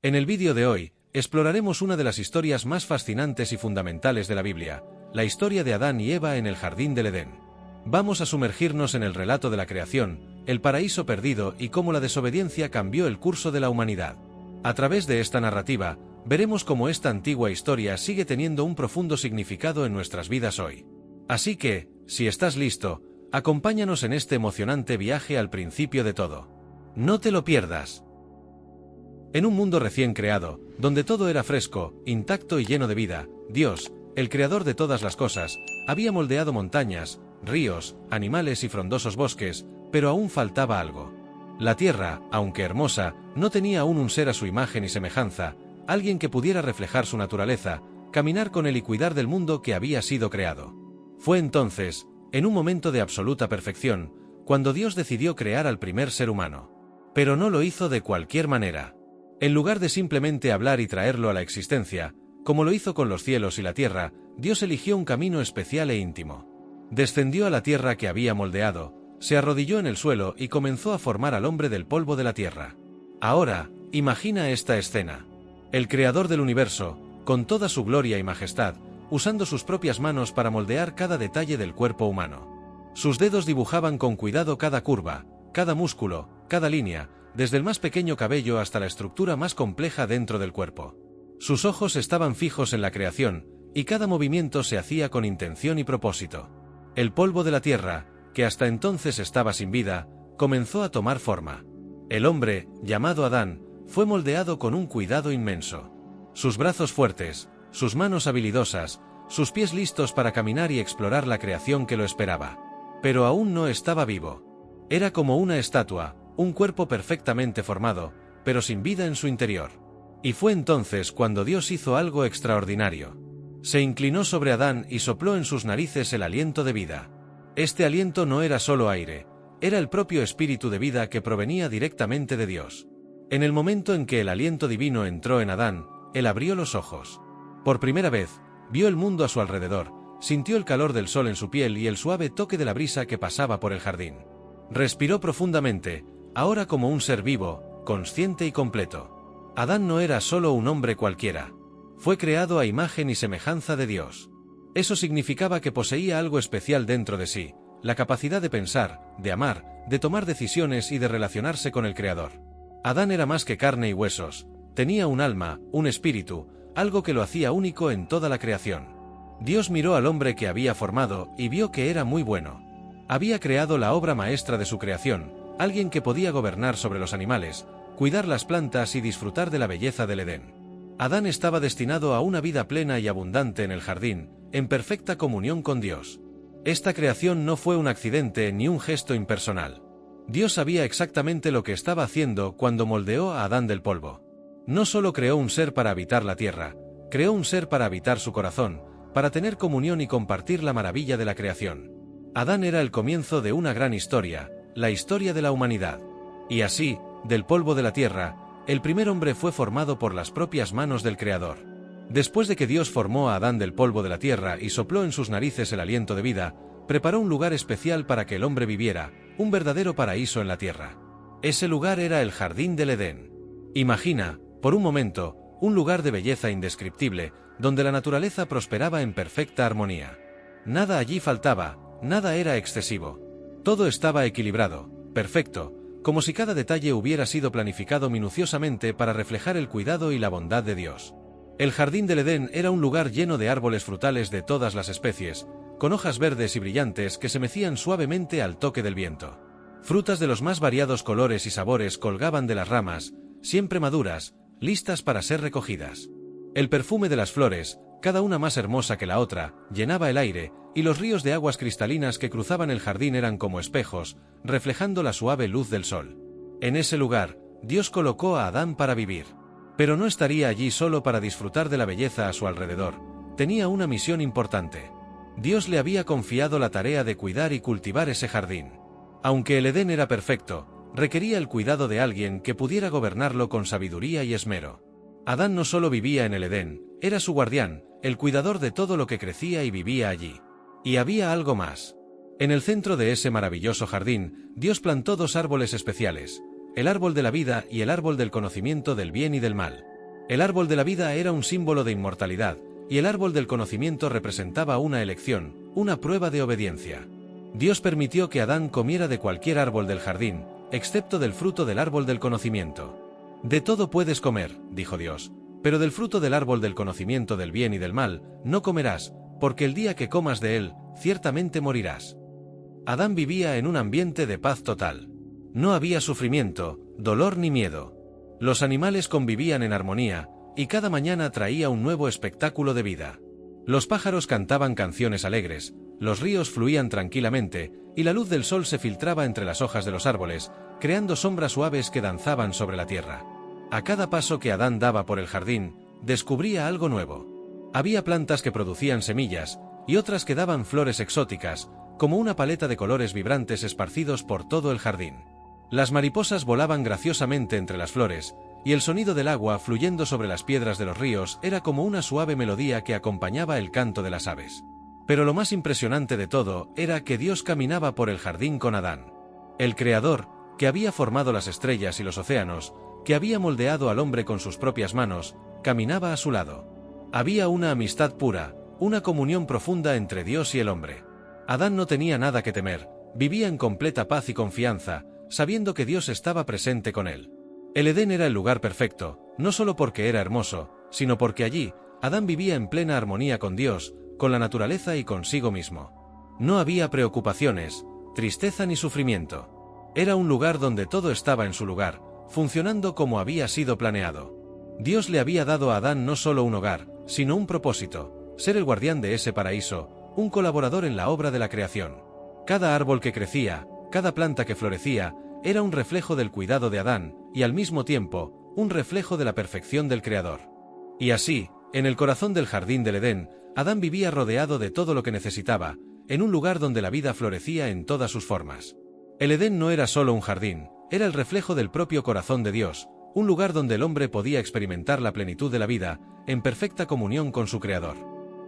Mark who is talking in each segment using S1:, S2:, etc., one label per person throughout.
S1: En el vídeo de hoy, exploraremos una de las historias más fascinantes y fundamentales de la Biblia, la historia de Adán y Eva en el Jardín del Edén. Vamos a sumergirnos en el relato de la creación, el paraíso perdido y cómo la desobediencia cambió el curso de la humanidad. A través de esta narrativa, veremos cómo esta antigua historia sigue teniendo un profundo significado en nuestras vidas hoy. Así que, si estás listo, acompáñanos en este emocionante viaje al principio de todo. No te lo pierdas. En un mundo recién creado, donde todo era fresco, intacto y lleno de vida, Dios, el creador de todas las cosas, había moldeado montañas, ríos, animales y frondosos bosques, pero aún faltaba algo. La tierra, aunque hermosa, no tenía aún un ser a su imagen y semejanza, alguien que pudiera reflejar su naturaleza, caminar con él y cuidar del mundo que había sido creado. Fue entonces, en un momento de absoluta perfección, cuando Dios decidió crear al primer ser humano. Pero no lo hizo de cualquier manera. En lugar de simplemente hablar y traerlo a la existencia, como lo hizo con los cielos y la tierra, Dios eligió un camino especial e íntimo. Descendió a la tierra que había moldeado, se arrodilló en el suelo y comenzó a formar al hombre del polvo de la tierra. Ahora, imagina esta escena. El creador del universo, con toda su gloria y majestad, usando sus propias manos para moldear cada detalle del cuerpo humano. Sus dedos dibujaban con cuidado cada curva, cada músculo, cada línea, desde el más pequeño cabello hasta la estructura más compleja dentro del cuerpo. Sus ojos estaban fijos en la creación, y cada movimiento se hacía con intención y propósito. El polvo de la tierra, que hasta entonces estaba sin vida, comenzó a tomar forma. El hombre, llamado Adán, fue moldeado con un cuidado inmenso. Sus brazos fuertes, sus manos habilidosas, sus pies listos para caminar y explorar la creación que lo esperaba. Pero aún no estaba vivo. Era como una estatua, un cuerpo perfectamente formado, pero sin vida en su interior. Y fue entonces cuando Dios hizo algo extraordinario. Se inclinó sobre Adán y sopló en sus narices el aliento de vida. Este aliento no era solo aire, era el propio espíritu de vida que provenía directamente de Dios. En el momento en que el aliento divino entró en Adán, él abrió los ojos. Por primera vez, vio el mundo a su alrededor, sintió el calor del sol en su piel y el suave toque de la brisa que pasaba por el jardín. Respiró profundamente, ahora como un ser vivo, consciente y completo. Adán no era solo un hombre cualquiera. Fue creado a imagen y semejanza de Dios. Eso significaba que poseía algo especial dentro de sí, la capacidad de pensar, de amar, de tomar decisiones y de relacionarse con el Creador. Adán era más que carne y huesos, tenía un alma, un espíritu, algo que lo hacía único en toda la creación. Dios miró al hombre que había formado y vio que era muy bueno. Había creado la obra maestra de su creación, alguien que podía gobernar sobre los animales, cuidar las plantas y disfrutar de la belleza del Edén. Adán estaba destinado a una vida plena y abundante en el jardín, en perfecta comunión con Dios. Esta creación no fue un accidente ni un gesto impersonal. Dios sabía exactamente lo que estaba haciendo cuando moldeó a Adán del polvo. No solo creó un ser para habitar la tierra, creó un ser para habitar su corazón, para tener comunión y compartir la maravilla de la creación. Adán era el comienzo de una gran historia, la historia de la humanidad. Y así, del polvo de la tierra, el primer hombre fue formado por las propias manos del Creador. Después de que Dios formó a Adán del polvo de la tierra y sopló en sus narices el aliento de vida, preparó un lugar especial para que el hombre viviera, un verdadero paraíso en la tierra. Ese lugar era el Jardín del Edén. Imagina, por un momento, un lugar de belleza indescriptible, donde la naturaleza prosperaba en perfecta armonía. Nada allí faltaba, nada era excesivo. Todo estaba equilibrado, perfecto, como si cada detalle hubiera sido planificado minuciosamente para reflejar el cuidado y la bondad de Dios. El Jardín del Edén era un lugar lleno de árboles frutales de todas las especies, con hojas verdes y brillantes que se mecían suavemente al toque del viento. Frutas de los más variados colores y sabores colgaban de las ramas, siempre maduras, listas para ser recogidas. El perfume de las flores, cada una más hermosa que la otra, llenaba el aire, y los ríos de aguas cristalinas que cruzaban el jardín eran como espejos, reflejando la suave luz del sol. En ese lugar, Dios colocó a Adán para vivir. Pero no estaría allí solo para disfrutar de la belleza a su alrededor. Tenía una misión importante. Dios le había confiado la tarea de cuidar y cultivar ese jardín. Aunque el Edén era perfecto, requería el cuidado de alguien que pudiera gobernarlo con sabiduría y esmero. Adán no solo vivía en el Edén, era su guardián, el cuidador de todo lo que crecía y vivía allí. Y había algo más. En el centro de ese maravilloso jardín, Dios plantó dos árboles especiales, el árbol de la vida y el árbol del conocimiento del bien y del mal. El árbol de la vida era un símbolo de inmortalidad, y el árbol del conocimiento representaba una elección, una prueba de obediencia. Dios permitió que Adán comiera de cualquier árbol del jardín, excepto del fruto del árbol del conocimiento. De todo puedes comer, dijo Dios, pero del fruto del árbol del conocimiento del bien y del mal, no comerás, porque el día que comas de él, ciertamente morirás. Adán vivía en un ambiente de paz total. No había sufrimiento, dolor ni miedo. Los animales convivían en armonía, y cada mañana traía un nuevo espectáculo de vida. Los pájaros cantaban canciones alegres, los ríos fluían tranquilamente, y la luz del sol se filtraba entre las hojas de los árboles, creando sombras suaves que danzaban sobre la tierra. A cada paso que Adán daba por el jardín, descubría algo nuevo. Había plantas que producían semillas, y otras que daban flores exóticas, como una paleta de colores vibrantes esparcidos por todo el jardín. Las mariposas volaban graciosamente entre las flores, y el sonido del agua fluyendo sobre las piedras de los ríos era como una suave melodía que acompañaba el canto de las aves. Pero lo más impresionante de todo era que Dios caminaba por el jardín con Adán. El Creador, que había formado las estrellas y los océanos, que había moldeado al hombre con sus propias manos, caminaba a su lado. Había una amistad pura, una comunión profunda entre Dios y el hombre. Adán no tenía nada que temer, vivía en completa paz y confianza, sabiendo que Dios estaba presente con él. El Edén era el lugar perfecto, no solo porque era hermoso, sino porque allí, Adán vivía en plena armonía con Dios, con la naturaleza y consigo mismo. No había preocupaciones, tristeza ni sufrimiento. Era un lugar donde todo estaba en su lugar, funcionando como había sido planeado. Dios le había dado a Adán no solo un hogar, sino un propósito, ser el guardián de ese paraíso, un colaborador en la obra de la creación. Cada árbol que crecía, cada planta que florecía, era un reflejo del cuidado de Adán, y al mismo tiempo, un reflejo de la perfección del Creador. Y así, en el corazón del jardín del Edén, Adán vivía rodeado de todo lo que necesitaba, en un lugar donde la vida florecía en todas sus formas. El Edén no era solo un jardín, era el reflejo del propio corazón de Dios, un lugar donde el hombre podía experimentar la plenitud de la vida, en perfecta comunión con su Creador.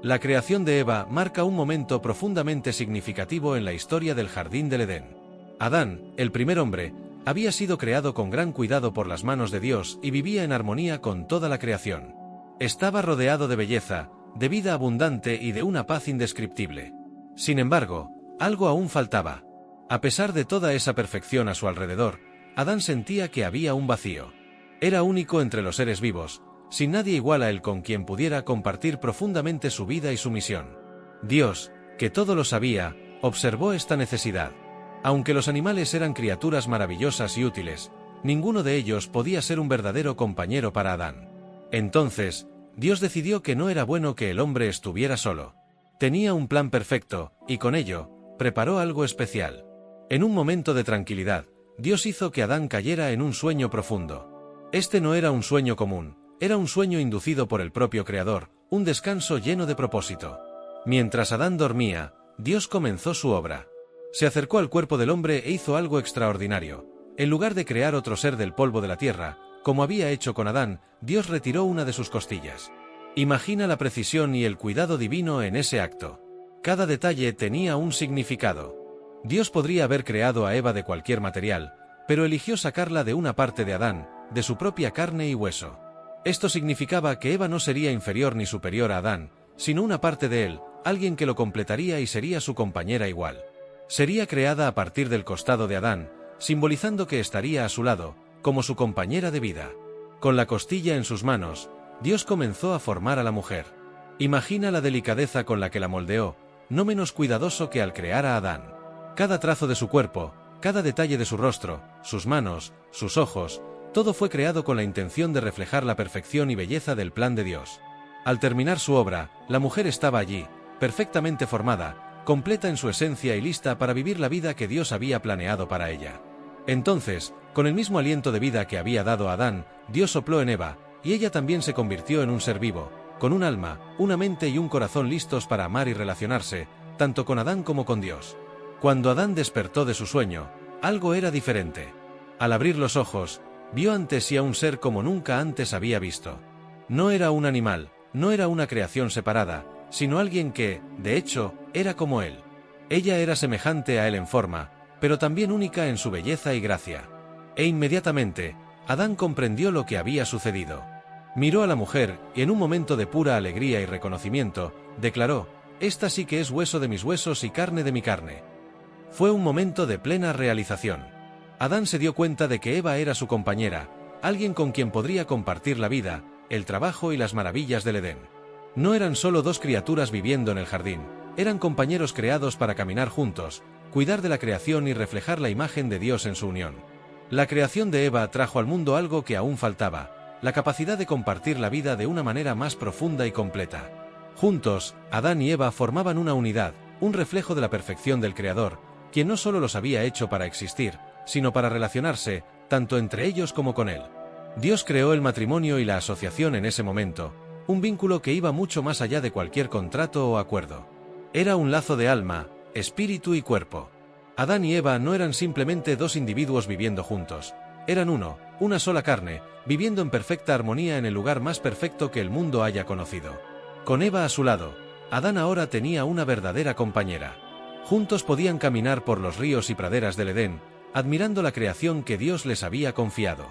S1: La creación de Eva marca un momento profundamente significativo en la historia del jardín del Edén. Adán, el primer hombre, había sido creado con gran cuidado por las manos de Dios y vivía en armonía con toda la creación. Estaba rodeado de belleza, de vida abundante y de una paz indescriptible. Sin embargo, algo aún faltaba. A pesar de toda esa perfección a su alrededor, Adán sentía que había un vacío. Era único entre los seres vivos, sin nadie igual a él con quien pudiera compartir profundamente su vida y su misión. Dios, que todo lo sabía, observó esta necesidad. Aunque los animales eran criaturas maravillosas y útiles, ninguno de ellos podía ser un verdadero compañero para Adán. Entonces, Dios decidió que no era bueno que el hombre estuviera solo. Tenía un plan perfecto, y con ello, preparó algo especial. En un momento de tranquilidad, Dios hizo que Adán cayera en un sueño profundo. Este no era un sueño común, era un sueño inducido por el propio Creador, un descanso lleno de propósito. Mientras Adán dormía, Dios comenzó su obra. Se acercó al cuerpo del hombre e hizo algo extraordinario. En lugar de crear otro ser del polvo de la tierra, como había hecho con Adán, Dios retiró una de sus costillas. Imagina la precisión y el cuidado divino en ese acto. Cada detalle tenía un significado. Dios podría haber creado a Eva de cualquier material, pero eligió sacarla de una parte de Adán, de su propia carne y hueso. Esto significaba que Eva no sería inferior ni superior a Adán, sino una parte de él, alguien que lo completaría y sería su compañera igual. Sería creada a partir del costado de Adán, simbolizando que estaría a su lado, como su compañera de vida. Con la costilla en sus manos, Dios comenzó a formar a la mujer. Imagina la delicadeza con la que la moldeó, no menos cuidadoso que al crear a Adán. Cada trazo de su cuerpo, cada detalle de su rostro, sus manos, sus ojos, todo fue creado con la intención de reflejar la perfección y belleza del plan de Dios. Al terminar su obra, la mujer estaba allí, perfectamente formada, completa en su esencia y lista para vivir la vida que Dios había planeado para ella. Entonces, con el mismo aliento de vida que había dado a Adán, Dios sopló en Eva, y ella también se convirtió en un ser vivo, con un alma, una mente y un corazón listos para amar y relacionarse, tanto con Adán como con Dios. Cuando Adán despertó de su sueño, algo era diferente. Al abrir los ojos, vio ante sí a un ser como nunca antes había visto. No era un animal, no era una creación separada, sino alguien que, de hecho, era como él. Ella era semejante a él en forma, pero también única en su belleza y gracia. E inmediatamente, Adán comprendió lo que había sucedido. Miró a la mujer, y en un momento de pura alegría y reconocimiento, declaró: «Esta sí que es hueso de mis huesos y carne de mi carne». Fue un momento de plena realización. Adán se dio cuenta de que Eva era su compañera, alguien con quien podría compartir la vida, el trabajo y las maravillas del Edén. No eran solo dos criaturas viviendo en el jardín, eran compañeros creados para caminar juntos, cuidar de la creación y reflejar la imagen de Dios en su unión. La creación de Eva trajo al mundo algo que aún faltaba: la capacidad de compartir la vida de una manera más profunda y completa. Juntos, Adán y Eva formaban una unidad, un reflejo de la perfección del Creador, quien no solo los había hecho para existir, sino para relacionarse, tanto entre ellos como con Él. Dios creó el matrimonio y la asociación en ese momento, un vínculo que iba mucho más allá de cualquier contrato o acuerdo. Era un lazo de alma, espíritu y cuerpo. Adán y Eva no eran simplemente dos individuos viviendo juntos, eran uno, una sola carne, viviendo en perfecta armonía en el lugar más perfecto que el mundo haya conocido. Con Eva a su lado, Adán ahora tenía una verdadera compañera. Juntos podían caminar por los ríos y praderas del Edén, admirando la creación que Dios les había confiado.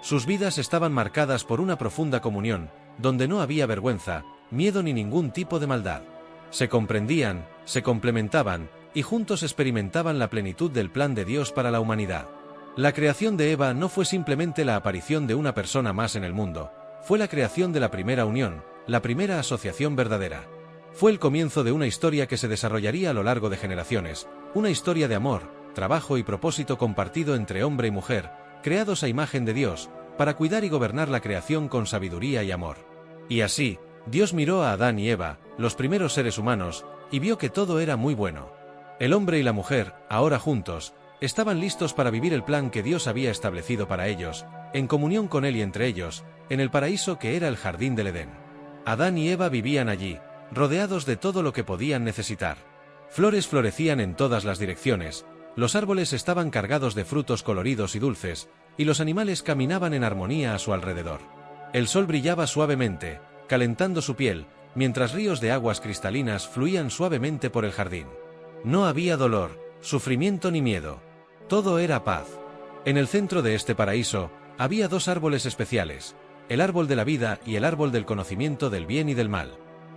S1: Sus vidas estaban marcadas por una profunda comunión, donde no había vergüenza, miedo ni ningún tipo de maldad. Se comprendían, se complementaban, y juntos experimentaban la plenitud del plan de Dios para la humanidad. La creación de Eva no fue simplemente la aparición de una persona más en el mundo, fue la creación de la primera unión, la primera asociación verdadera. Fue el comienzo de una historia que se desarrollaría a lo largo de generaciones, una historia de amor, trabajo y propósito compartido entre hombre y mujer, creados a imagen de Dios, para cuidar y gobernar la creación con sabiduría y amor. Y así, Dios miró a Adán y Eva, los primeros seres humanos, y vio que todo era muy bueno. El hombre y la mujer, ahora juntos, estaban listos para vivir el plan que Dios había establecido para ellos, en comunión con Él y entre ellos, en el paraíso que era el jardín del Edén. Adán y Eva vivían allí, rodeados de todo lo que podían necesitar. Flores florecían en todas las direcciones, los árboles estaban cargados de frutos coloridos y dulces, y los animales caminaban en armonía a su alrededor. El sol brillaba suavemente, calentando su piel, mientras ríos de aguas cristalinas fluían suavemente por el jardín. No había dolor, sufrimiento ni miedo. Todo era paz. En el centro de este paraíso, había dos árboles especiales, el árbol de la vida y el árbol del conocimiento del bien y del mal.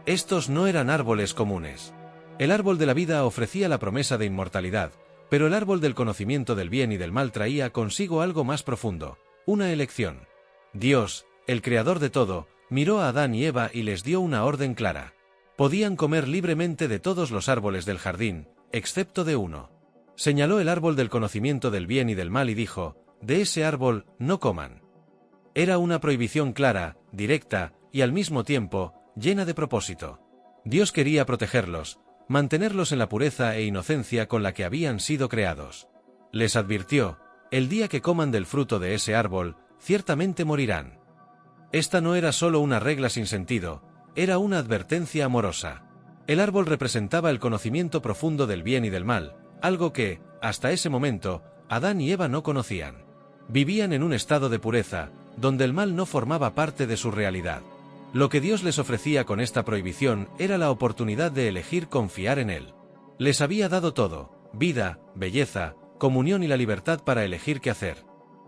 S1: Estos no eran árboles comunes. El árbol de la vida ofrecía la promesa de inmortalidad, pero el árbol del conocimiento del bien y del mal traía consigo algo más profundo, una elección. Dios, el creador de todo, miró a Adán y Eva y les dio una orden clara. Podían comer libremente de todos los árboles del jardín, excepto de uno. Señaló el árbol del conocimiento del bien y del mal y dijo: «De ese árbol no coman». Era una prohibición clara, directa, y al mismo tiempo, llena de propósito. Dios quería protegerlos, mantenerlos en la pureza e inocencia con la que habían sido creados. Les advirtió: «El día que coman del fruto de ese árbol, ciertamente morirán». Esta no era solo una regla sin sentido, era una advertencia amorosa. El árbol representaba el conocimiento profundo del bien y del mal, algo que, hasta ese momento, Adán y Eva no conocían. Vivían en un estado de pureza, donde el mal no formaba parte de su realidad. Lo que Dios les ofrecía con esta prohibición era la oportunidad de elegir confiar en Él. Les había dado todo: vida, belleza, comunión y la libertad para elegir qué hacer.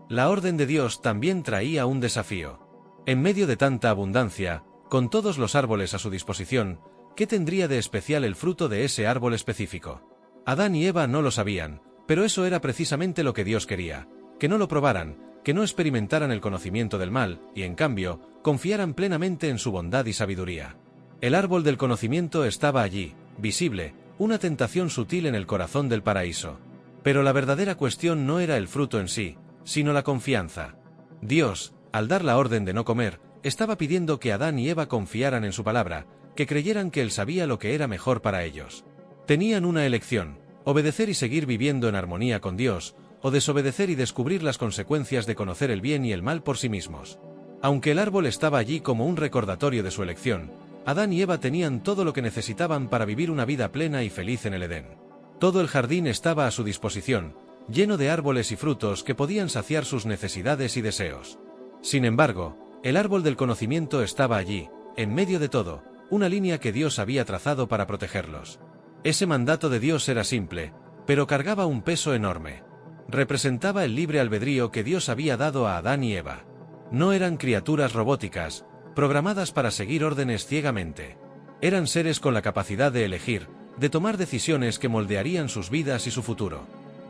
S1: La orden de Dios también traía un desafío. En medio de tanta abundancia, con todos los árboles a su disposición, ¿qué tendría de especial el fruto de ese árbol específico? Adán y Eva no lo sabían, pero eso era precisamente lo que Dios quería: que no lo probaran, que no experimentaran el conocimiento del mal, y en cambio, confiaran plenamente en su bondad y sabiduría. El árbol del conocimiento estaba allí, visible, una tentación sutil en el corazón del paraíso. Pero la verdadera cuestión no era el fruto en sí, sino la confianza. Dios, al dar la orden de no comer, estaba pidiendo que Adán y Eva confiaran en su palabra, que creyeran que Él sabía lo que era mejor para ellos. Tenían una elección: obedecer y seguir viviendo en armonía con Dios, o desobedecer y descubrir las consecuencias de conocer el bien y el mal por sí mismos. Aunque el árbol estaba allí como un recordatorio de su elección, Adán y Eva tenían todo lo que necesitaban para vivir una vida plena y feliz en el Edén. Todo el jardín estaba a su disposición, lleno de árboles y frutos que podían saciar sus necesidades y deseos. Sin embargo, el árbol del conocimiento estaba allí, en medio de todo, una línea que Dios había trazado para protegerlos. Ese mandato de Dios era simple, pero cargaba un peso enorme. Representaba el libre albedrío que Dios había dado a Adán y Eva. No eran criaturas robóticas, programadas para seguir órdenes ciegamente. Eran seres con la capacidad de elegir, de tomar decisiones que moldearían sus vidas y su futuro.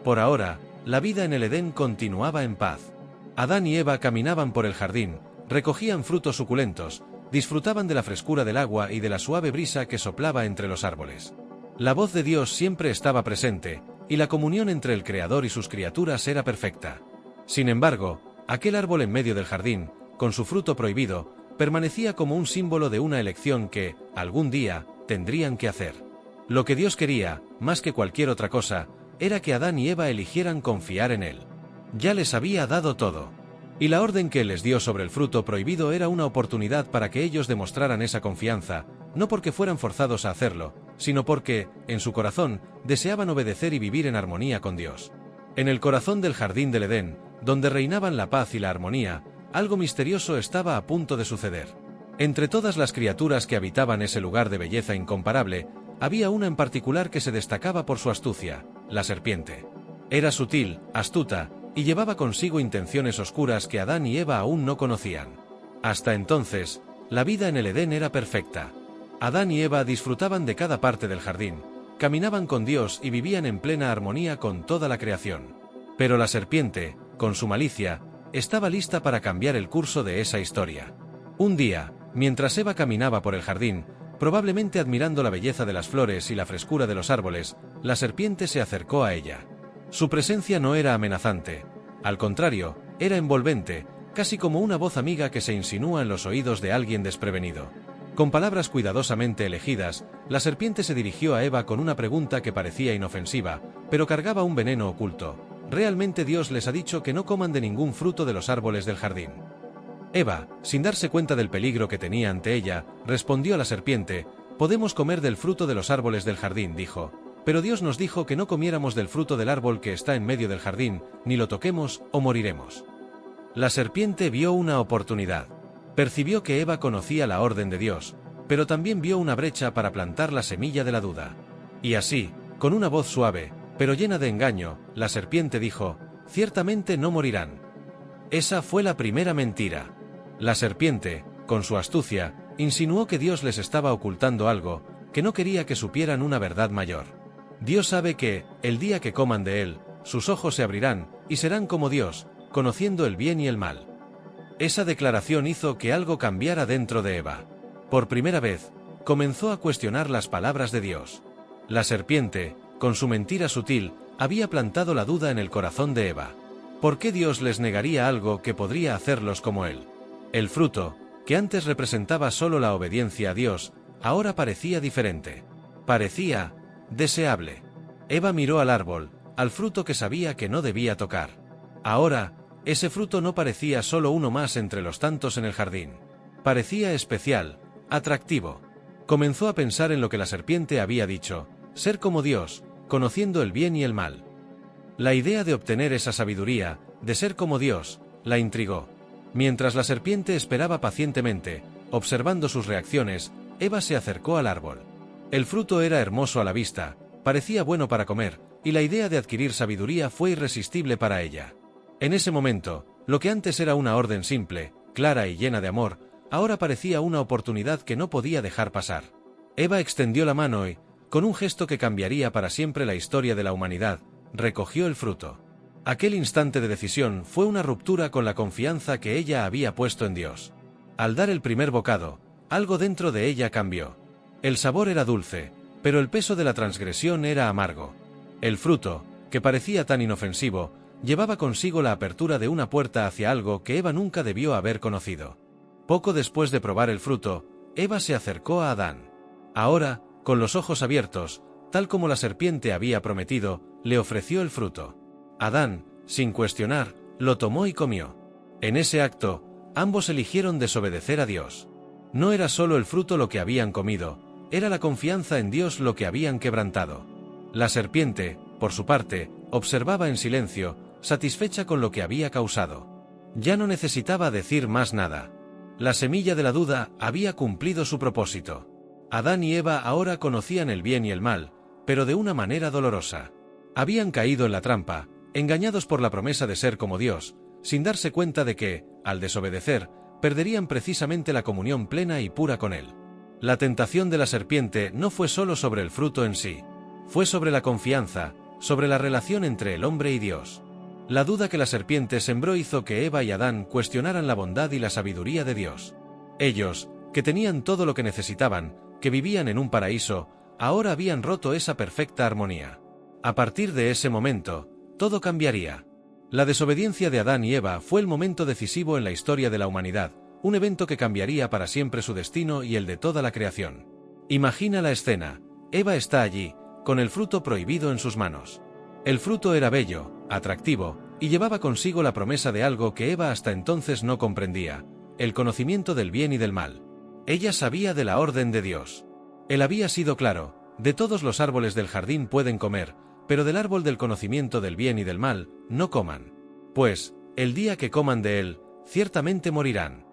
S1: Por ahora, la vida en el Edén continuaba en paz. Adán y Eva caminaban por el jardín, recogían frutos suculentos, disfrutaban de la frescura del agua y de la suave brisa que soplaba entre los árboles. La voz de Dios siempre estaba presente, y la comunión entre el Creador y sus criaturas era perfecta. Sin embargo, aquel árbol en medio del jardín, con su fruto prohibido, permanecía como un símbolo de una elección que, algún día, tendrían que hacer. Lo que Dios quería, más que cualquier otra cosa, era que Adán y Eva eligieran confiar en Él. Ya les había dado todo. Y la orden que Él les dio sobre el fruto prohibido era una oportunidad para que ellos demostraran esa confianza, no porque fueran forzados a hacerlo, sino porque, en su corazón, deseaban obedecer y vivir en armonía con Dios. En el corazón del jardín del Edén, donde reinaban la paz y la armonía, algo misterioso estaba a punto de suceder. Entre todas las criaturas que habitaban ese lugar de belleza incomparable, había una en particular que se destacaba por su astucia, la serpiente. Era sutil, astuta, y llevaba consigo intenciones oscuras que Adán y Eva aún no conocían. Hasta entonces, la vida en el Edén era perfecta. Adán y Eva disfrutaban de cada parte del jardín, caminaban con Dios y vivían en plena armonía con toda la creación. Pero la serpiente, con su malicia, estaba lista para cambiar el curso de esa historia. Un día, mientras Eva caminaba por el jardín, probablemente admirando la belleza de las flores y la frescura de los árboles, la serpiente se acercó a ella. Su presencia no era amenazante, al contrario, era envolvente, casi como una voz amiga que se insinúa en los oídos de alguien desprevenido. Con palabras cuidadosamente elegidas, la serpiente se dirigió a Eva con una pregunta que parecía inofensiva, pero cargaba un veneno oculto. ¿Realmente Dios les ha dicho que no coman de ningún fruto de los árboles del jardín? Eva, sin darse cuenta del peligro que tenía ante ella, respondió a la serpiente: «Podemos comer del fruto de los árboles del jardín», dijo, «pero Dios nos dijo que no comiéramos del fruto del árbol que está en medio del jardín, ni lo toquemos, o moriremos». La serpiente vio una oportunidad. Percibió que Eva conocía la orden de Dios, pero también vio una brecha para plantar la semilla de la duda. Y así, con una voz suave, pero llena de engaño, la serpiente dijo: «Ciertamente no morirán». Esa fue la primera mentira. La serpiente, con su astucia, insinuó que Dios les estaba ocultando algo, que no quería que supieran una verdad mayor. Dios sabe que, el día que coman de él, sus ojos se abrirán, y serán como Dios, conociendo el bien y el mal. Esa declaración hizo que algo cambiara dentro de Eva. Por primera vez, comenzó a cuestionar las palabras de Dios. La serpiente, con su mentira sutil, había plantado la duda en el corazón de Eva. ¿Por qué Dios les negaría algo que podría hacerlos como Él? El fruto, que antes representaba solo la obediencia a Dios, ahora parecía diferente. Parecía deseable. Eva miró al árbol, al fruto que sabía que no debía tocar. Ahora, ese fruto no parecía solo uno más entre los tantos en el jardín. Parecía especial, atractivo. Comenzó a pensar en lo que la serpiente había dicho: ser como Dios, conociendo el bien y el mal. La idea de obtener esa sabiduría, de ser como Dios, la intrigó. Mientras la serpiente esperaba pacientemente, observando sus reacciones, Eva se acercó al árbol. El fruto era hermoso a la vista, parecía bueno para comer, y la idea de adquirir sabiduría fue irresistible para ella. En ese momento, lo que antes era una orden simple, clara y llena de amor, ahora parecía una oportunidad que no podía dejar pasar. Eva extendió la mano y, con un gesto que cambiaría para siempre la historia de la humanidad, recogió el fruto. Aquel instante de decisión fue una ruptura con la confianza que ella había puesto en Dios. Al dar el primer bocado, algo dentro de ella cambió. El sabor era dulce, pero el peso de la transgresión era amargo. El fruto, que parecía tan inofensivo, llevaba consigo la apertura de una puerta hacia algo que Eva nunca debió haber conocido. Poco después de probar el fruto, Eva se acercó a Adán. Ahora, con los ojos abiertos, tal como la serpiente había prometido, le ofreció el fruto. Adán, sin cuestionar, lo tomó y comió. En ese acto, ambos eligieron desobedecer a Dios. No era solo el fruto lo que habían comido, era la confianza en Dios lo que habían quebrantado. La serpiente, por su parte, observaba en silencio, satisfecha con lo que había causado. Ya no necesitaba decir más nada. La semilla de la duda había cumplido su propósito. Adán y Eva ahora conocían el bien y el mal, pero de una manera dolorosa. Habían caído en la trampa, engañados por la promesa de ser como Dios, sin darse cuenta de que, al desobedecer, perderían precisamente la comunión plena y pura con Él. La tentación de la serpiente no fue solo sobre el fruto en sí, fue sobre la confianza, sobre la relación entre el hombre y Dios. La duda que la serpiente sembró hizo que Eva y Adán cuestionaran la bondad y la sabiduría de Dios. Ellos, que tenían todo lo que necesitaban, que vivían en un paraíso, ahora habían roto esa perfecta armonía. A partir de ese momento, todo cambiaría. La desobediencia de Adán y Eva fue el momento decisivo en la historia de la humanidad, un evento que cambiaría para siempre su destino y el de toda la creación. Imagina la escena. Eva está allí, con el fruto prohibido en sus manos. El fruto era bello, atractivo, y llevaba consigo la promesa de algo que Eva hasta entonces no comprendía, el conocimiento del bien y del mal. Ella sabía de la orden de Dios. Él había sido claro: de todos los árboles del jardín pueden comer, pero del árbol del conocimiento del bien y del mal, no coman. Pues, el día que coman de él, ciertamente morirán.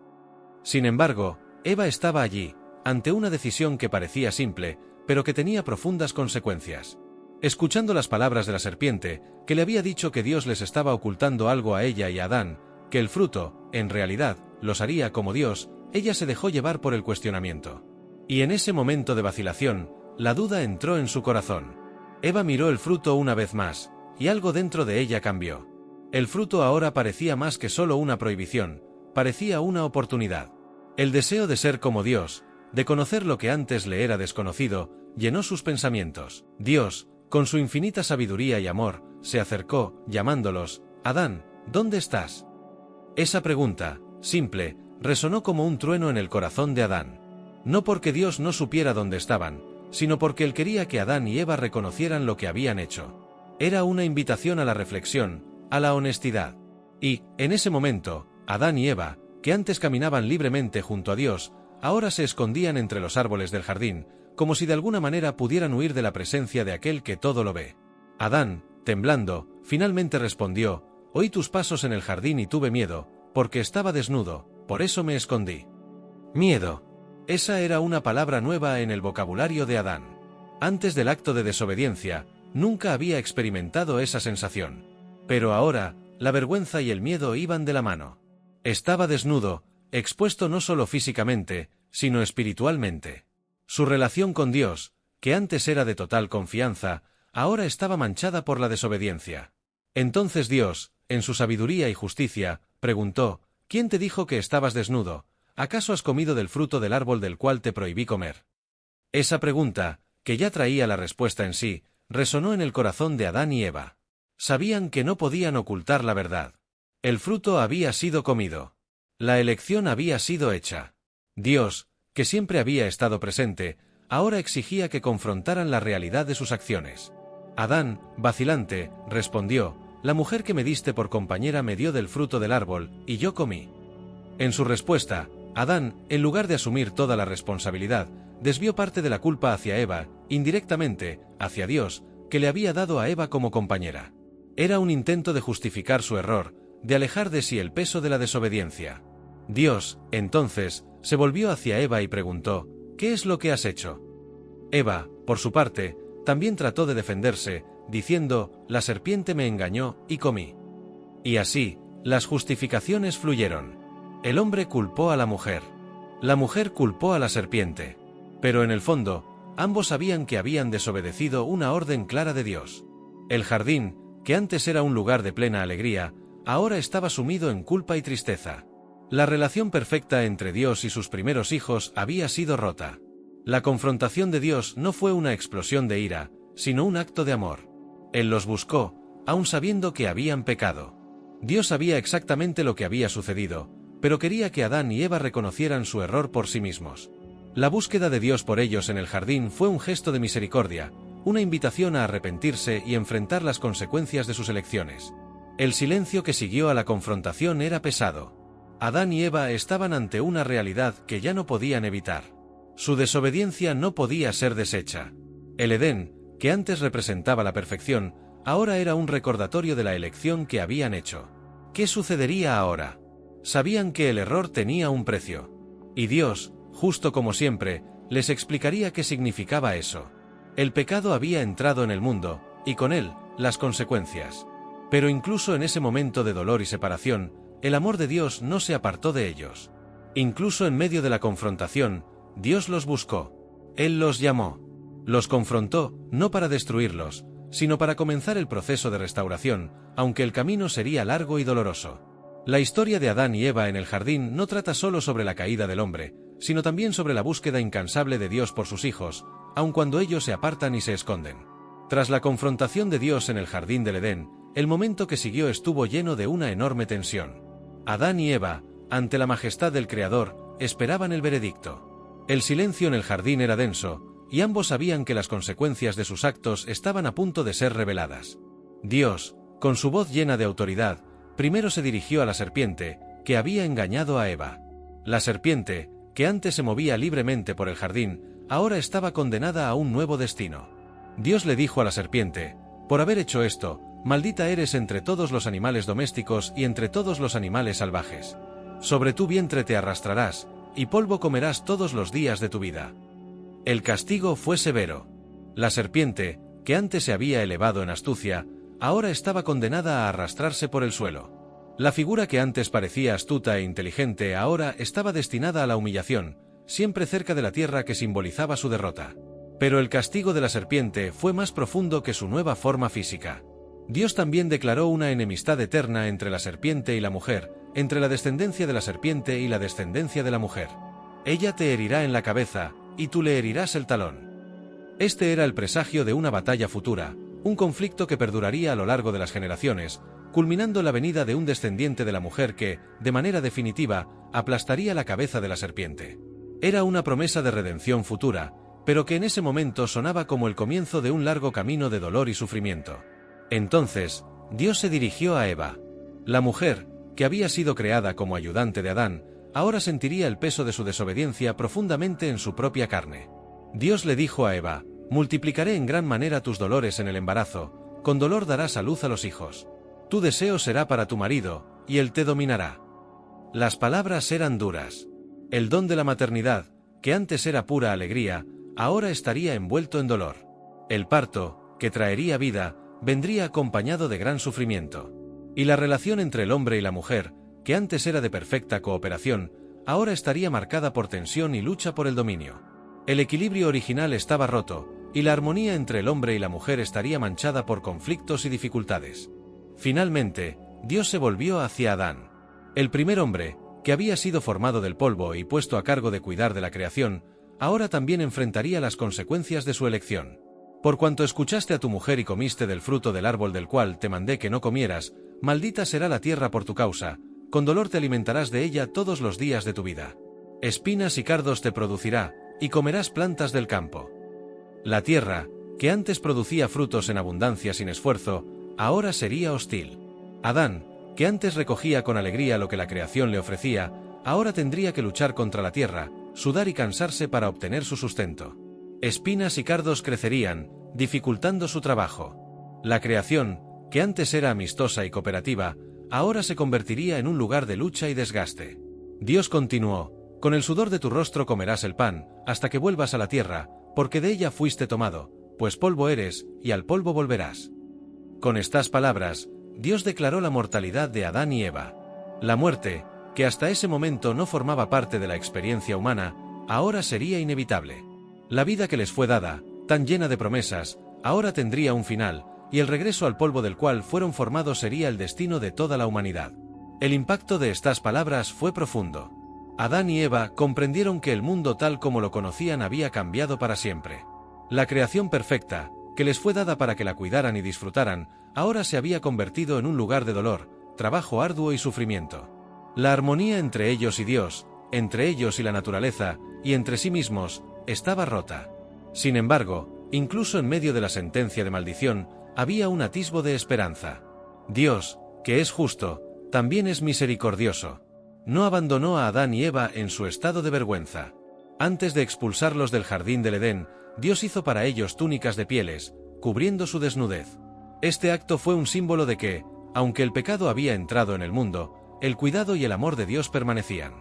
S1: Sin embargo, Eva estaba allí, ante una decisión que parecía simple, pero que tenía profundas consecuencias. Escuchando las palabras de la serpiente, que le había dicho que Dios les estaba ocultando algo a ella y a Adán, que el fruto, en realidad, los haría como Dios, ella se dejó llevar por el cuestionamiento. Y en ese momento de vacilación, la duda entró en su corazón. Eva miró el fruto una vez más, y algo dentro de ella cambió. El fruto ahora parecía más que solo una prohibición, parecía una oportunidad. El deseo de ser como Dios, de conocer lo que antes le era desconocido, llenó sus pensamientos. Dios, con su infinita sabiduría y amor, se acercó, llamándolos: «Adán, ¿dónde estás?». Esa pregunta, simple, resonó como un trueno en el corazón de Adán. No porque Dios no supiera dónde estaban, sino porque él quería que Adán y Eva reconocieran lo que habían hecho. Era una invitación a la reflexión, a la honestidad. Y, en ese momento, Adán y Eva, que antes caminaban libremente junto a Dios, ahora se escondían entre los árboles del jardín, como si de alguna manera pudieran huir de la presencia de aquel que todo lo ve. Adán, temblando, finalmente respondió: «Oí tus pasos en el jardín y tuve miedo, porque estaba desnudo, por eso me escondí». Miedo. Esa era una palabra nueva en el vocabulario de Adán. Antes del acto de desobediencia, nunca había experimentado esa sensación. Pero ahora, la vergüenza y el miedo iban de la mano. Estaba desnudo, expuesto no solo físicamente, sino espiritualmente. Su relación con Dios, que antes era de total confianza, ahora estaba manchada por la desobediencia. Entonces Dios, en su sabiduría y justicia, preguntó: «¿Quién te dijo que estabas desnudo? ¿Acaso has comido del fruto del árbol del cual te prohibí comer?». Esa pregunta, que ya traía la respuesta en sí, resonó en el corazón de Adán y Eva. Sabían que no podían ocultar la verdad. El fruto había sido comido. La elección había sido hecha. Dios, que siempre había estado presente, ahora exigía que confrontaran la realidad de sus acciones. Adán, vacilante, respondió: «La mujer que me diste por compañera me dio del fruto del árbol, y yo comí». En su respuesta, Adán, en lugar de asumir toda la responsabilidad, desvió parte de la culpa hacia Eva, indirectamente, hacia Dios, que le había dado a Eva como compañera. Era un intento de justificar su error, de alejar de sí el peso de la desobediencia. Dios, entonces, se volvió hacia Eva y preguntó: «¿Qué es lo que has hecho?». Eva, por su parte, también trató de defenderse, diciendo: «La serpiente me engañó, y comí». Y así, las justificaciones fluyeron. El hombre culpó a la mujer. La mujer culpó a la serpiente. Pero en el fondo, ambos sabían que habían desobedecido una orden clara de Dios. El jardín, que antes era un lugar de plena alegría, ahora estaba sumido en culpa y tristeza. La relación perfecta entre Dios y sus primeros hijos había sido rota. La confrontación de Dios no fue una explosión de ira, sino un acto de amor. Él los buscó, aun sabiendo que habían pecado. Dios sabía exactamente lo que había sucedido, pero quería que Adán y Eva reconocieran su error por sí mismos. La búsqueda de Dios por ellos en el jardín fue un gesto de misericordia, una invitación a arrepentirse y enfrentar las consecuencias de sus elecciones. El silencio que siguió a la confrontación era pesado. Adán y Eva estaban ante una realidad que ya no podían evitar. Su desobediencia no podía ser deshecha. El Edén, que antes representaba la perfección, ahora era un recordatorio de la elección que habían hecho. ¿Qué sucedería ahora? Sabían que el error tenía un precio. Y Dios, justo como siempre, les explicaría qué significaba eso. El pecado había entrado en el mundo, y con él, las consecuencias. Pero incluso en ese momento de dolor y separación, el amor de Dios no se apartó de ellos. Incluso en medio de la confrontación, Dios los buscó. Él los llamó. Los confrontó, no para destruirlos, sino para comenzar el proceso de restauración, aunque el camino sería largo y doloroso. La historia de Adán y Eva en el jardín no trata solo sobre la caída del hombre, sino también sobre la búsqueda incansable de Dios por sus hijos, aun cuando ellos se apartan y se esconden. Tras la confrontación de Dios en el jardín del Edén, el momento que siguió estuvo lleno de una enorme tensión. Adán y Eva, ante la majestad del Creador, esperaban el veredicto. El silencio en el jardín era denso, y ambos sabían que las consecuencias de sus actos estaban a punto de ser reveladas. Dios, con su voz llena de autoridad, primero se dirigió a la serpiente, que había engañado a Eva. La serpiente, que antes se movía libremente por el jardín, ahora estaba condenada a un nuevo destino. Dios le dijo a la serpiente: «Por haber hecho esto, maldita eres entre todos los animales domésticos y entre todos los animales salvajes. Sobre tu vientre te arrastrarás, y polvo comerás todos los días de tu vida». El castigo fue severo. La serpiente, que antes se había elevado en astucia, ahora estaba condenada a arrastrarse por el suelo. La figura que antes parecía astuta e inteligente ahora estaba destinada a la humillación, siempre cerca de la tierra que simbolizaba su derrota. Pero el castigo de la serpiente fue más profundo que su nueva forma física. Dios también declaró una enemistad eterna entre la serpiente y la mujer, entre la descendencia de la serpiente y la descendencia de la mujer. Ella te herirá en la cabeza, y tú le herirás el talón. Este era el presagio de una batalla futura, un conflicto que perduraría a lo largo de las generaciones, culminando en la venida de un descendiente de la mujer que, de manera definitiva, aplastaría la cabeza de la serpiente. Era una promesa de redención futura, pero que en ese momento sonaba como el comienzo de un largo camino de dolor y sufrimiento. Entonces, Dios se dirigió a Eva. La mujer, que había sido creada como ayudante de Adán, ahora sentiría el peso de su desobediencia profundamente en su propia carne. Dios le dijo a Eva: «Multiplicaré en gran manera tus dolores en el embarazo, con dolor darás a luz a los hijos. Tu deseo será para tu marido, y él te dominará». Las palabras eran duras. El don de la maternidad, que antes era pura alegría, ahora estaría envuelto en dolor. El parto, que traería vida, vendría acompañado de gran sufrimiento. Y la relación entre el hombre y la mujer, que antes era de perfecta cooperación, ahora estaría marcada por tensión y lucha por el dominio. El equilibrio original estaba roto, y la armonía entre el hombre y la mujer estaría manchada por conflictos y dificultades. Finalmente, Dios se volvió hacia Adán. El primer hombre, que había sido formado del polvo y puesto a cargo de cuidar de la creación, ahora también enfrentaría las consecuencias de su elección. Por cuanto escuchaste a tu mujer y comiste del fruto del árbol del cual te mandé que no comieras, maldita será la tierra por tu causa, con dolor te alimentarás de ella todos los días de tu vida. Espinas y cardos te producirá, y comerás plantas del campo. La tierra, que antes producía frutos en abundancia sin esfuerzo, ahora sería hostil. Adán, que antes recogía con alegría lo que la creación le ofrecía, ahora tendría que luchar contra la tierra, sudar y cansarse para obtener su sustento. Espinas y cardos crecerían, dificultando su trabajo. La creación, que antes era amistosa y cooperativa, ahora se convertiría en un lugar de lucha y desgaste. Dios continuó: «Con el sudor de tu rostro comerás el pan, hasta que vuelvas a la tierra, porque de ella fuiste tomado, pues polvo eres, y al polvo volverás». Con estas palabras, Dios declaró la mortalidad de Adán y Eva. La muerte, que hasta ese momento no formaba parte de la experiencia humana, ahora sería inevitable. La vida que les fue dada, tan llena de promesas, ahora tendría un final, y el regreso al polvo del cual fueron formados sería el destino de toda la humanidad. El impacto de estas palabras fue profundo. Adán y Eva comprendieron que el mundo tal como lo conocían había cambiado para siempre. La creación perfecta, que les fue dada para que la cuidaran y disfrutaran, ahora se había convertido en un lugar de dolor, trabajo arduo y sufrimiento. La armonía entre ellos y Dios, entre ellos y la naturaleza, y entre sí mismos, estaba rota. Sin embargo, incluso en medio de la sentencia de maldición, había un atisbo de esperanza. Dios, que es justo, también es misericordioso. No abandonó a Adán y Eva en su estado de vergüenza. Antes de expulsarlos del jardín del Edén, Dios hizo para ellos túnicas de pieles, cubriendo su desnudez. Este acto fue un símbolo de que, aunque el pecado había entrado en el mundo, el cuidado y el amor de Dios permanecían.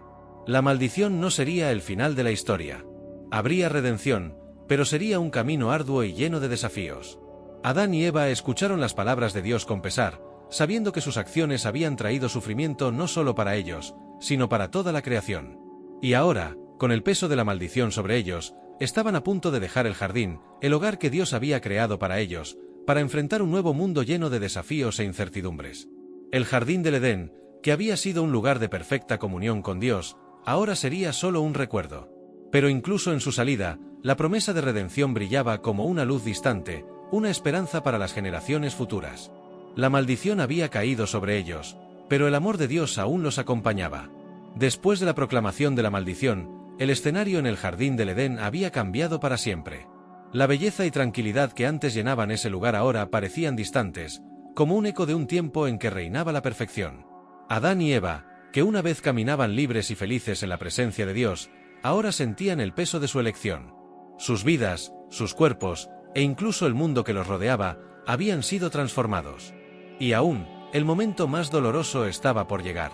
S1: La maldición no sería el final de la historia. Habría redención, pero sería un camino arduo y lleno de desafíos. Adán y Eva escucharon las palabras de Dios con pesar, sabiendo que sus acciones habían traído sufrimiento no solo para ellos, sino para toda la creación. Y ahora, con el peso de la maldición sobre ellos, estaban a punto de dejar el jardín, el hogar que Dios había creado para ellos, para enfrentar un nuevo mundo lleno de desafíos e incertidumbres. El jardín del Edén, que había sido un lugar de perfecta comunión con Dios, ahora sería solo un recuerdo. Pero incluso en su salida, la promesa de redención brillaba como una luz distante, una esperanza para las generaciones futuras. La maldición había caído sobre ellos, pero el amor de Dios aún los acompañaba. Después de la proclamación de la maldición, el escenario en el jardín del Edén había cambiado para siempre. La belleza y tranquilidad que antes llenaban ese lugar ahora parecían distantes, como un eco de un tiempo en que reinaba la perfección. Adán y Eva, que una vez caminaban libres y felices en la presencia de Dios, ahora sentían el peso de su elección. Sus vidas, sus cuerpos, e incluso el mundo que los rodeaba, habían sido transformados. Y aún, el momento más doloroso estaba por llegar.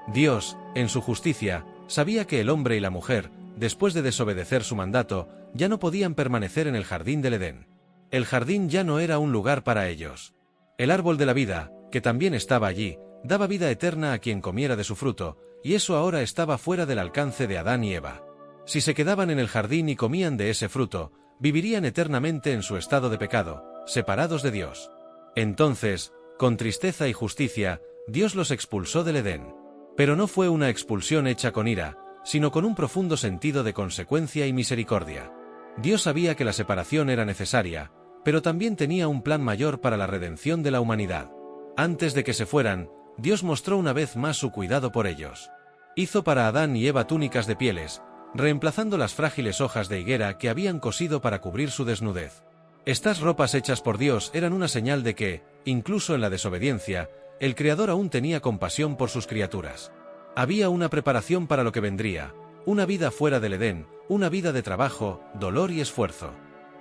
S1: Dios, en su justicia, sabía que el hombre y la mujer, después de desobedecer su mandato, ya no podían permanecer en el jardín del Edén. El jardín ya no era un lugar para ellos. El árbol de la vida, que también estaba allí, daba vida eterna a quien comiera de su fruto, y eso ahora estaba fuera del alcance de Adán y Eva. Si se quedaban en el jardín y comían de ese fruto, vivirían eternamente en su estado de pecado, separados de Dios. Entonces, con tristeza y justicia, Dios los expulsó del Edén. Pero no fue una expulsión hecha con ira, sino con un profundo sentido de consecuencia y misericordia. Dios sabía que la separación era necesaria, pero también tenía un plan mayor para la redención de la humanidad. Antes de que se fueran, Dios mostró una vez más su cuidado por ellos. Hizo para Adán y Eva túnicas de pieles, reemplazando las frágiles hojas de higuera que habían cosido para cubrir su desnudez. Estas ropas hechas por Dios eran una señal de que, incluso en la desobediencia, el Creador aún tenía compasión por sus criaturas. Había una preparación para lo que vendría, una vida fuera del Edén, una vida de trabajo, dolor y esfuerzo.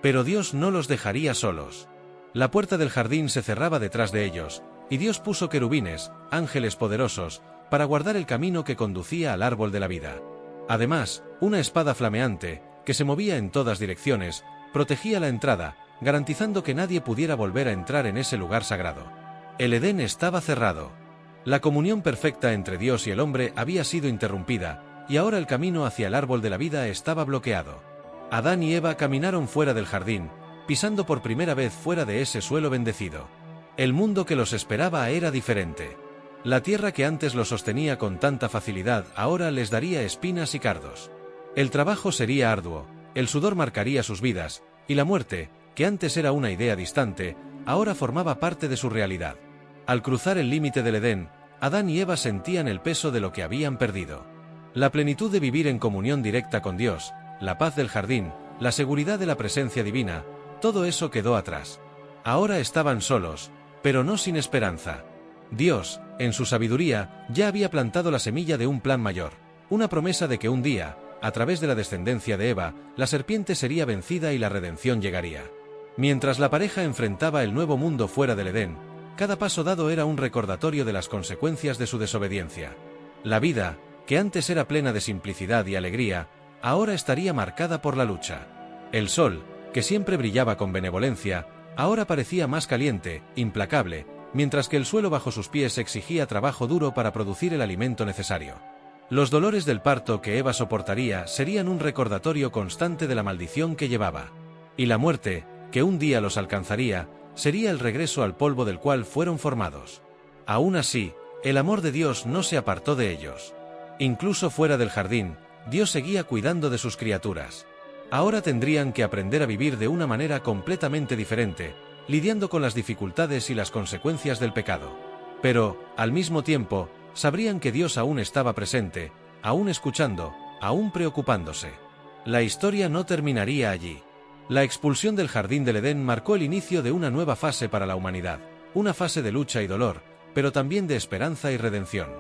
S1: Pero Dios no los dejaría solos. La puerta del jardín se cerraba detrás de ellos, y Dios puso querubines, ángeles poderosos, para guardar el camino que conducía al árbol de la vida. Además, una espada flameante, que se movía en todas direcciones, protegía la entrada, garantizando que nadie pudiera volver a entrar en ese lugar sagrado. El Edén estaba cerrado. La comunión perfecta entre Dios y el hombre había sido interrumpida, y ahora el camino hacia el árbol de la vida estaba bloqueado. Adán y Eva caminaron fuera del jardín, pisando por primera vez fuera de ese suelo bendecido. El mundo que los esperaba era diferente. La tierra que antes los sostenía con tanta facilidad ahora les daría espinas y cardos. El trabajo sería arduo, el sudor marcaría sus vidas, y la muerte, que antes era una idea distante, ahora formaba parte de su realidad. Al cruzar el límite del Edén, Adán y Eva sentían el peso de lo que habían perdido. La plenitud de vivir en comunión directa con Dios, la paz del jardín, la seguridad de la presencia divina, todo eso quedó atrás. Ahora estaban solos, pero no sin esperanza. Dios, en su sabiduría, ya había plantado la semilla de un plan mayor, una promesa de que un día, a través de la descendencia de Eva, la serpiente sería vencida y la redención llegaría. Mientras la pareja enfrentaba el nuevo mundo fuera del Edén, cada paso dado era un recordatorio de las consecuencias de su desobediencia. La vida, que antes era plena de simplicidad y alegría, ahora estaría marcada por la lucha. El sol, que siempre brillaba con benevolencia, ahora parecía más caliente, implacable, mientras que el suelo bajo sus pies exigía trabajo duro para producir el alimento necesario. Los dolores del parto que Eva soportaría serían un recordatorio constante de la maldición que llevaba. Y la muerte, que un día los alcanzaría, sería el regreso al polvo del cual fueron formados. Aún así, el amor de Dios no se apartó de ellos. Incluso fuera del jardín, Dios seguía cuidando de sus criaturas. Ahora tendrían que aprender a vivir de una manera completamente diferente, lidiando con las dificultades y las consecuencias del pecado. Pero, al mismo tiempo, sabrían que Dios aún estaba presente, aún escuchando, aún preocupándose. La historia no terminaría allí. La expulsión del jardín del Edén marcó el inicio de una nueva fase para la humanidad, una fase de lucha y dolor, pero también de esperanza y redención.